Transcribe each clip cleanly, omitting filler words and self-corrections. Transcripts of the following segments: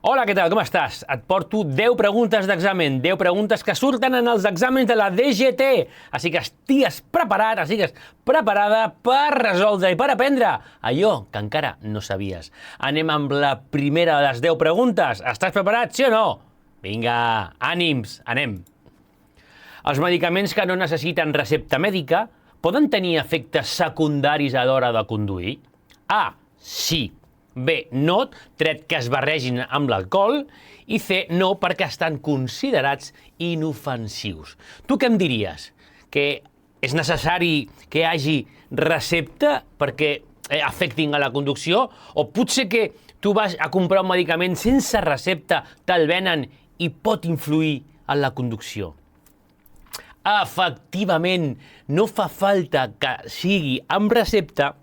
Hola, què tal? Com estàs? Et porto 10 preguntes d'examen, 10 preguntes que surten en els exàmens de la DGT. Així que estigues preparat, estigues preparada per resoldre i per aprendre allò que encara no sabies. Anem amb la primera de les 10 preguntes. Estàs preparat, sí o no? Vinga, ànims, anem. Els medicaments que no necessiten recepta mèdica poden tenir efectes secundaris a l'hora de conduir? A. Sí. B. No, tret que es barregin amb l'alcohol. I C. No, perquè estan considerats inofensius. Tu què em diries? Que és necessari que hi hagi recepta perquè afectin a la conducció? O potser que tu vas a comprar un medicament sense recepta, te'l venen i pot influir en la conducció? Efectivament, no fa falta que sigui amb recepta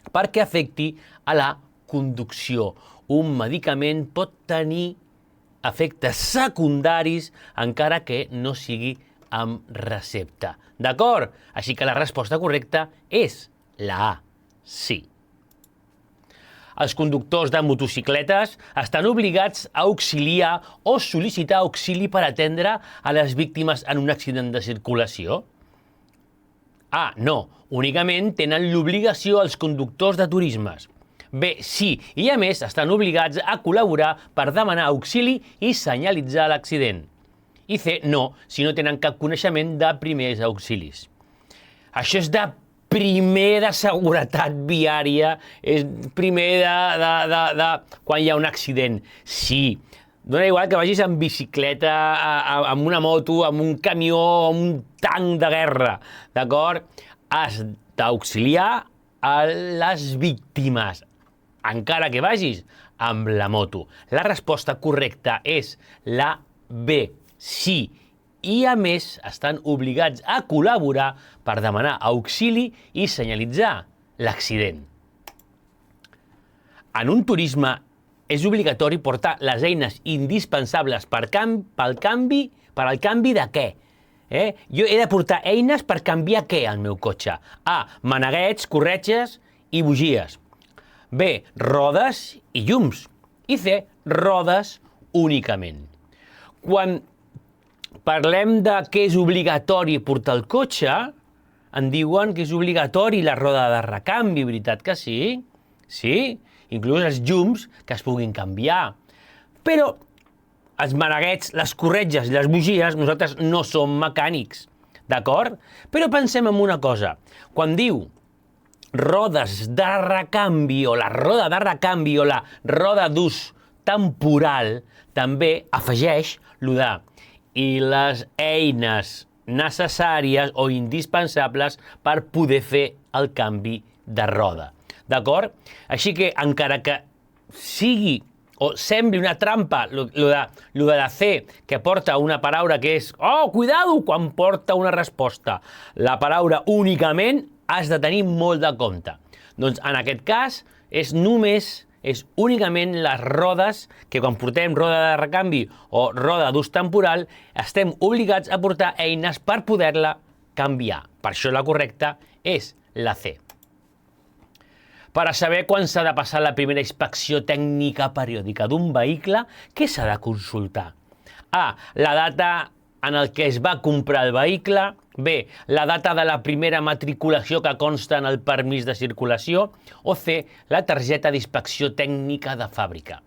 perquè afecti a la conducció. Un medicament pot tenir efectes secundaris encara que no sigui amb recepta. D'acord? Així que la resposta correcta és la A. Sí. Els conductors de motocicletes estan obligats a auxiliar o sol·licitar auxili per atendre a les víctimes en un accident de circulació? A. No. Únicament tenen l'obligació els conductors de turismes. B. Sí. I a més estan obligats a col·laborar per demanar auxili i senyalitzar l'accident. I C. No. Si no tenen cap coneixement de primers auxilis. Això és de primer de seguretat viària, és primer de quan hi ha un accident. Sí, dona igual que vagis amb bicicleta, amb una moto, amb un camió, amb un tanc de guerra, d'acord? Has d'auxiliar a les víctimes, encara que vagis amb la moto. La resposta correcta és la B, sí. I, a més, estan obligats a col·laborar per demanar auxili i senyalitzar l'accident. En un turisme és obligatori portar les eines indispensables per al canvi de què? Jo he de portar eines per canviar què al meu cotxe? A. Maneguets, corretges i bugies. B. Rodes i llums. I C. Rodes únicament. Quan parlem de què és obligatori portar el cotxe, en diuen que és obligatori la roda de recanvi, veritat que sí? Sí, inclús els llums que es puguin canviar. Però els maneguets, les corretges i les bugies, nosaltres no som mecànics, d'acord? Però pensem en una cosa. Quan diu rodes de recanvi o la roda de recanvi o la roda d'ús temporal, també afegeix lo de i les eines necessàries o indispensables per poder fer el canvi de roda. D'acord? Així que, encara que sigui o sembli una trampa lo de la C, que porta una paraula que és «oh, cuidado!» quan porta una resposta. La paraula únicament has de tenir molt de compte. Doncs en aquest cas és únicament les rodes que quan portem roda de recanvi o roda d'ús temporal estem obligats a portar eines per poder-la canviar. Per això la correcta és la C. Per a saber quan s'ha de passar la primera inspecció tècnica periòdica d'un vehicle, què s'ha de consultar? A. La data en el que es va comprar el vehicle. B. La data de la primera matriculació que consta en el permís de circulació. O C. La targeta d'inspecció tècnica de fàbrica.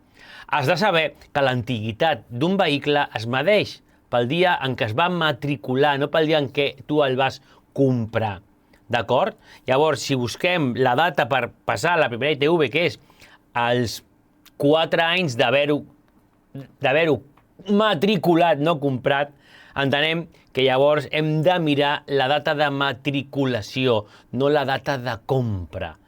Has de saber que l'antiguitat d'un vehicle es medeix pel dia en què es va matricular, no pel dia en què tu el vas comprar. D'acord? Llavors, si busquem la data per passar la primera ITV, que és els 4 anys d'haver-ho matriculat, no comprat, entenem que llavors hem de mirar la data de matriculació, no la data de compra,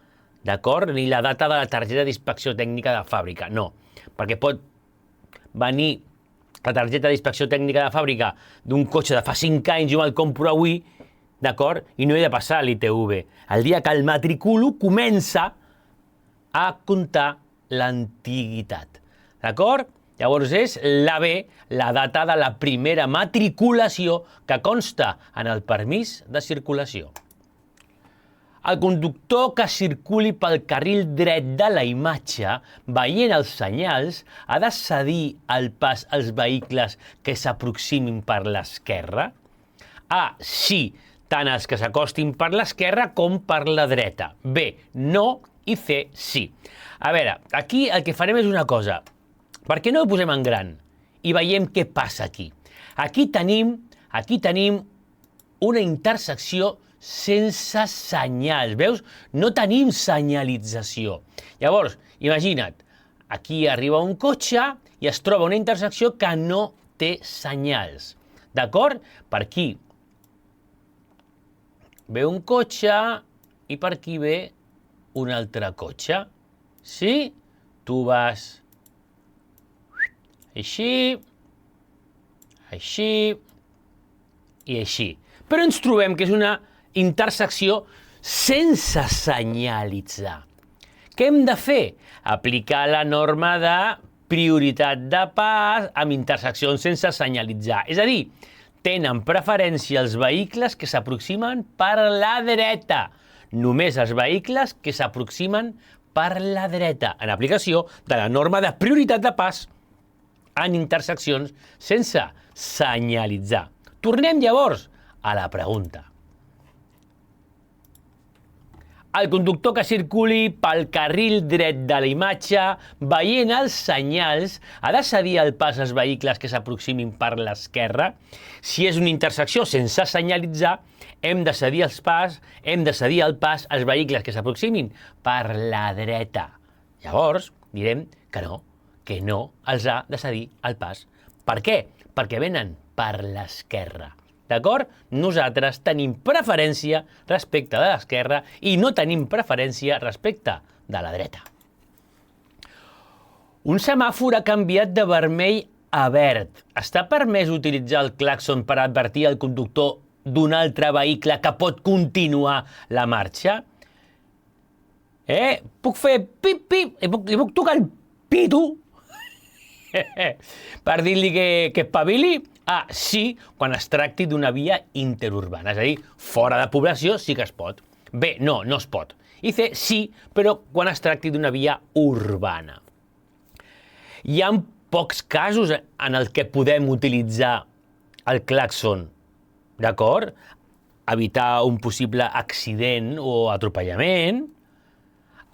d'acord? Ni la data de la targeta d'inspecció tècnica de fàbrica, no. Perquè pot venir la targeta d'inspecció tècnica de fàbrica d'un cotxe de fa 5 anys, jo me'l compro avui, d'acord? I no he de passar l'ITV. El dia que el matriculo comença a comptar l'antiguitat, d'acord? Llavors és la B, la data de la primera matriculació que consta en el permís de circulació. El conductor que circuli pel carril dret de la imatge, veient els senyals, ha de cedir el pas als vehicles que s'aproximin per l'esquerra? A. Sí, tant els que s'acostin per l'esquerra com per la dreta. B. No. I C. Sí. A veure, aquí el que farem és una cosa. Per què no ho posem en gran? I veiem què passa aquí. Aquí tenim una intersecció sense senyals. Veus? No tenim senyalització. Llavors, imagina't, aquí arriba un cotxe i es troba una intersecció que no té senyals. D'acord? Per aquí ve un cotxe i per aquí ve un altre cotxe. Sí? Tu vas així, així i així. Però ens trobem que és una intersecció sense senyalitzar. Què hem de fer? Aplicar la norma de prioritat de pas amb interseccions sense senyalitzar. És a dir, tenen preferència els vehicles que s'aproximen per la dreta. Només els vehicles que s'aproximen per la dreta, en aplicació de la norma de prioritat de pas en interseccions sense senyalitzar. Tornem llavors a la pregunta. El conductor que circuli pel carril dret de la imatge, veient els senyals, ha de cedir el pas als vehicles que s'aproximin per l'esquerra. Si és una intersecció sense senyalitzar, hem de cedir el pas als vehicles que s'aproximin per la dreta. Llavors, direm que no els ha de cedir el pas. Per què? Perquè venen per l'esquerra. D'acord? Nosaltres tenim preferència respecte de l'esquerra i no tenim preferència respecte de la dreta. Un semàfor ha canviat de vermell a verd. Està permès utilitzar el clàxon per advertir al conductor d'un altre vehicle que pot continuar la marxa? Puc fer pip-pip, li puc tocar el pito per dir-li que espavili? A. Sí, quan es tracti d'una via interurbana, és a dir, fora de població sí que es pot. B. No es pot. I C. Sí, però quan es tracti d'una via urbana. Hi ha pocs casos en els que podem utilitzar el clàxon, d'acord? Evitar un possible accident o atropellament,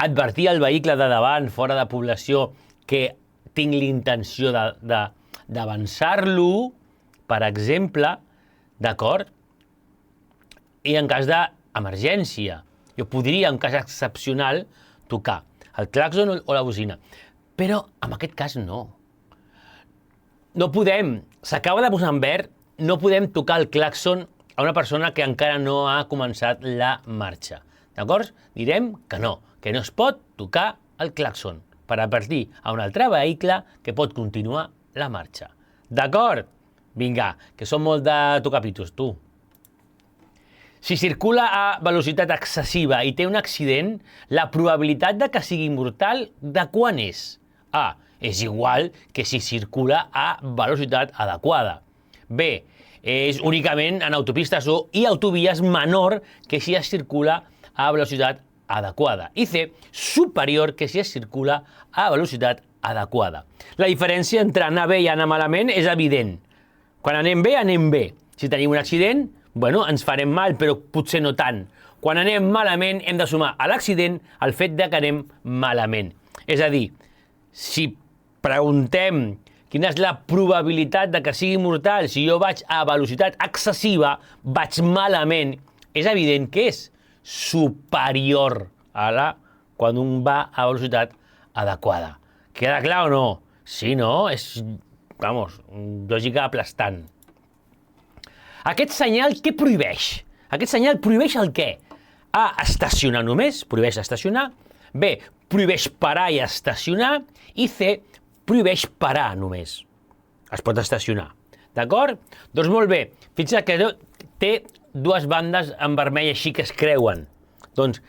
advertir el vehicle de davant fora de població que tinc l'intenció d'avançar-lo, per exemple, d'acord? I en cas d'emergència. Jo podria, en cas excepcional, tocar el clàxon o la bocina. Però en aquest cas no. No podem, s'acaba de posar en verd, no podem tocar el clàxon a una persona que encara no ha començat la marxa. D'acord? Direm que no es pot tocar el clàxon per advertir a un altre vehicle que pot continuar la marxa. D'acord? Vinga, que són molt de tocar pitos, tu. Si circula a velocitat excessiva i té un accident, la probabilitat de que sigui mortal, de quan és? A. És igual que si circula a velocitat adequada. B. És únicament en autopistes i autovies menor que si es circula a velocitat adequada. I C. Superior que si es circula a velocitat adequada. La diferència entre anar bé i anar malament és evident. Quan anem bé, anem bé. Si tenim un accident, ens farem mal, però potser no tant. Quan anem malament, hem de sumar a l'accident el fet de que anem malament. És a dir, si preguntem quina és la probabilitat de que sigui mortal si jo vaig a velocitat excessiva, vaig malament, és evident que és superior a la quan un va a velocitat adequada. Queda clar o no? Sí, no? És, lògica aplastant. Aquest senyal què prohibeix? Aquest senyal prohibeix el què? A. Estacionar només, prohibeix estacionar. B. Prohibeix parar i estacionar. I C. Prohibeix parar només. Es pot estacionar. D'acord? Doncs molt bé. Fixa't que té dues bandes en vermell així que es creuen. Doncs,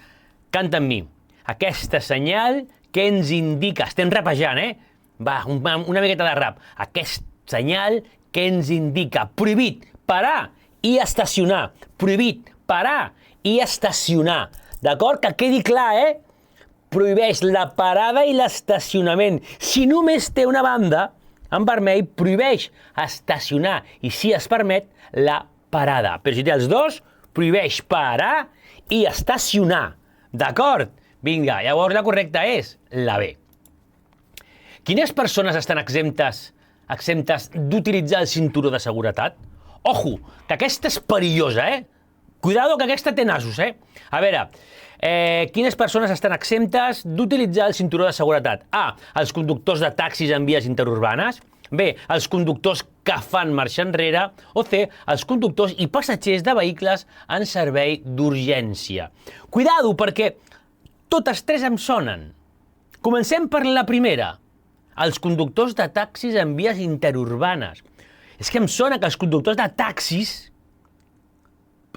canta amb mi. Aquesta senyal que ens indica... Estem rapejant, Va, una miqueta de rap. Aquest senyal que ens indica prohibit parar i estacionar. Prohibit parar i estacionar. D'acord? Que quedi clar, prohibeix la parada i l'estacionament. Si només té una banda, en vermell, prohibeix estacionar i, si es permet, la parada. Però si té els dos, prohibeix parar i estacionar. D'acord? Vinga, llavors la correcta és la B. Quines persones estan exemptes d'utilitzar el cinturó de seguretat? Ojo, que aquesta és perillosa, Cuidado, que aquesta té nassos, A veure, quines persones estan exemptes d'utilitzar el cinturó de seguretat? A, els conductors de taxis en vies interurbanes. B, els conductors que fan marxa enrere. O C, els conductors i passatgers de vehicles en servei d'urgència. Cuidado, perquè totes tres em sonen. Comencem per la primera. Els conductors de taxis en vies interurbanes. És que em sona que els conductors de taxis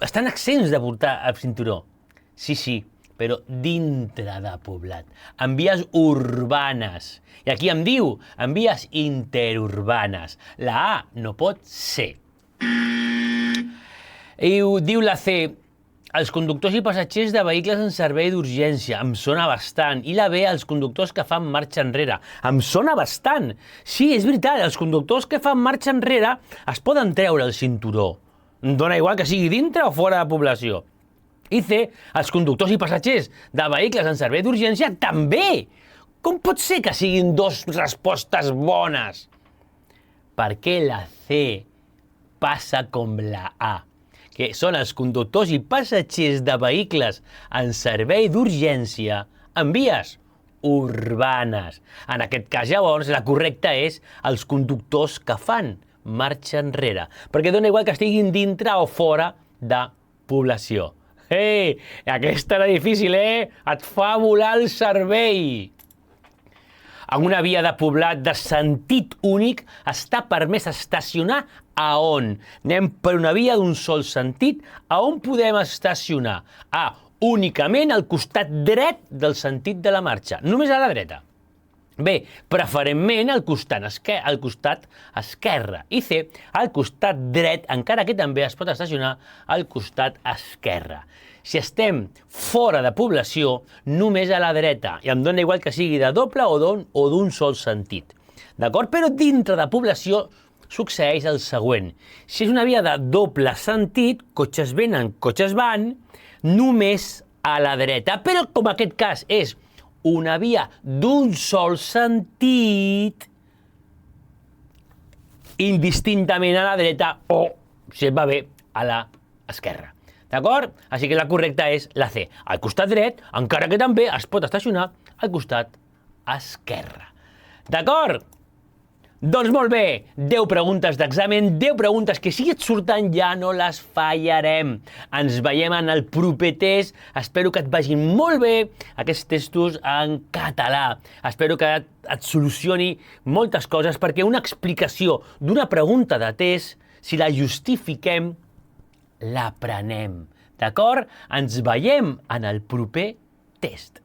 estan exempts de portar el cinturó. Sí, però dintre de poblat, en vies urbanes. I aquí em diu, en vies interurbanes. La A no pot ser. I diu la C, els conductors i passatgers de vehicles en servei d'urgència. Em sona bastant. I la B, els conductors que fan marxa enrere. Em sona bastant. Sí, és veritat, els conductors que fan marxa enrere es poden treure el cinturó. Dona igual que sigui dintre o fora de població. I C, els conductors i passatgers de vehicles en servei d'urgència també. Com pot ser que siguin dos respostes bones? Perquè la C passa com la A, que són els conductors i passatgers de vehicles en servei d'urgència en vies urbanes. En aquest cas, llavors, la correcta és els conductors que fan marxa enrere, perquè dona igual que estiguin dintre o fora de població. Ei, aquesta era difícil, Et fa volar el cervell. En una via de poblat de sentit únic està permès estacionar a on? Anem per una via d'un sol sentit, a on podem estacionar? A, únicament al costat dret del sentit de la marxa, només a la dreta. B, preferentment al costat esquerre. I C, al costat dret, encara que també es pot estacionar al costat esquerre. Si estem fora de població, només a la dreta. I em dona igual que sigui de doble o d'un sol sentit. D'acord? Però dintre de població succeeix el següent. Si és una via de doble sentit, cotxes venen, cotxes van, només a la dreta. Però com aquest cas és una via d'un sol sentit, indistintament a la dreta o, si et va bé, a l'esquerra. D'acord? Així que la correcta és la C. Al costat dret, encara que també es pot estacionar al costat esquerre. D'acord? Doncs molt bé, 10 preguntes d'examen, 10 preguntes que si et surten ja no les fallarem. Ens veiem en el proper test, espero que et vagin molt bé aquests testos en català. Espero que et solucioni moltes coses, perquè una explicació d'una pregunta de test, si la justifiquem, l'aprenem. D'acord? Ens veiem en el proper test.